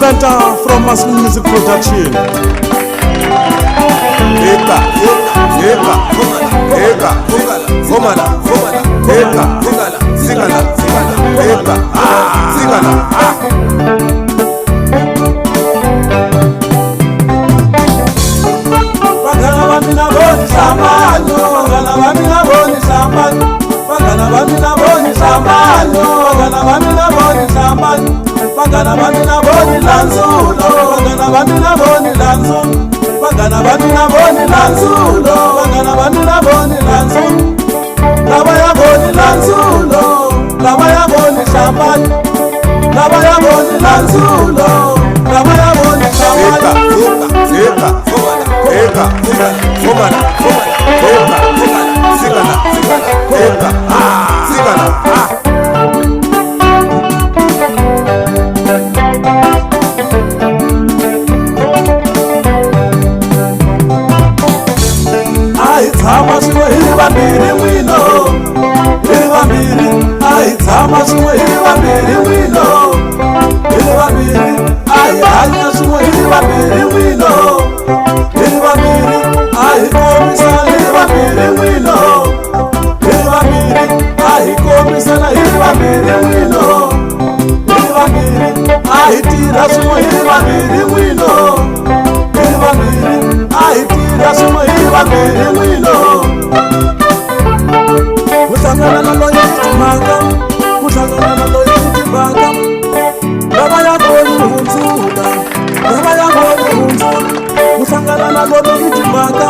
Marapenta from Muslim Music Production. Eka, eka, eka, fomala, eka, sigala, eka, sigala, Bagana bamina boni samano, bagana bamina boni samano, bagana bamina boni samano, bagana bamina boni samano, bagana bamina boni lanzulo, bagana bamina boni lanzulo, bagana bamina boni lanzulo, bagana bamina boni lanzulo, laba ya boni lanzulo, laba ya boni samano, laba ya boni lanzulo, laba ya boni samano. Eka, fomala, eka, sigala, eka, sigala, Aitama shwe hiba mbiri wino, hiba mbiri. Aitama shwe hiba mbiri wino, hiba mbiri. Aihanya shwe hiba mbiri wino, hiba mbiri. Aikomisa hiba mbiri wino, hiba mbiri. Aikomisa na hiba mbiri wino, hiba mbiri. Aitira shwe hiba mbiri wino, hiba mbiri. Aitira shwe hiba mbiri wino. Kusangana na loyi timanga, kusangana na loyi timanga. Laba ya boni hunzula, laba ya boni hunzula. Kusangana na loyi timanga,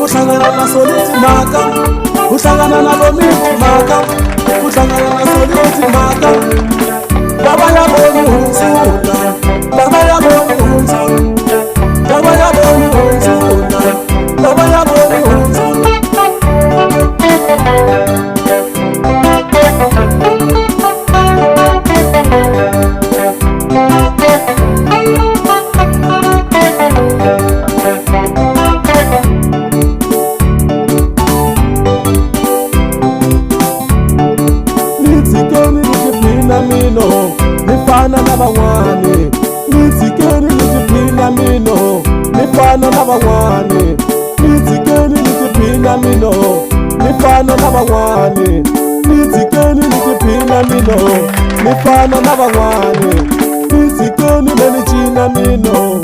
kusangana na soli timanga. Kusangana na loyi timanga, kusangana na soli timanga. Laba ya boni hunzula, laba ya boni hunzula, laba ya boni hunzula, laba ya boni hunzula. Nifana na bawani, nizikeni nijipinda mino. Nifana na bawani, nizikeni nijipinda mino. Nifana na bawani, nizikeni nijipinda mino. Nifana na bawani, nizikeni menijina mino.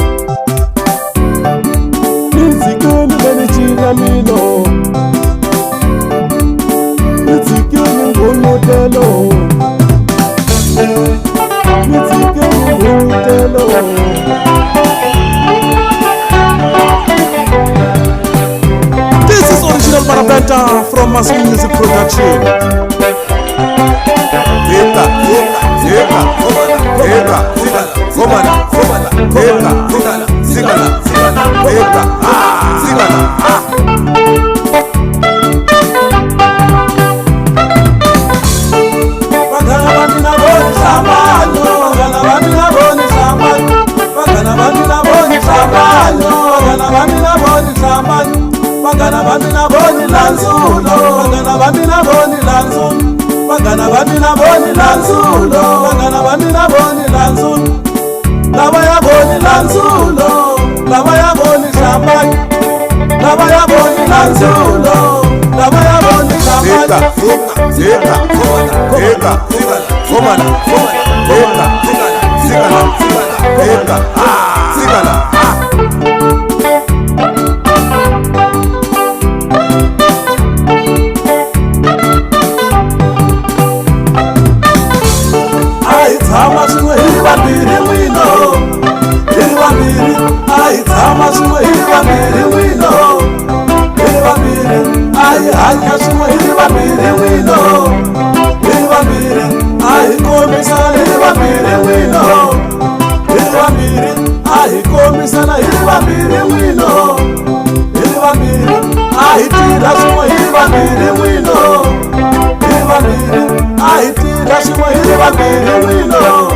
Nizikeni menijina mino. Nizikeni ngolodelo. This is original Marapenta from Muslim Music Production. Eka, fomala, eka, sigala, eka, sigala, Bagana bamina boni samano, bagana bamina boni samano, bagana bamina boni samano, bagana bamina boni samano, bagana bamina boni lanzulo, bagana bamina boni lanzulo, bagana bamina boni lanzulo, bagana bamina boni lanzulo, laba ya boni lanzulo, laba ya boni samano, laba ya boni lanzulo, laba ya boni samano. Eka, fomala, eka, sigala, eka, sigala, Aitama shwe hiba mbiri wino, hiba mbiri. Aitama shwe hiba mbiri wino, hiba mbiri. Aihanya shwe hiba mbiri wino, hiba mbiri. Aikomisa hiba mbiri wino, hiba mbiri. Aikomisa na hiba mbiri wino, hiba mbiri. Aitira shwe hiba mbiri wino, hiba mbiri. Aitira shwe hiba mbiri wino.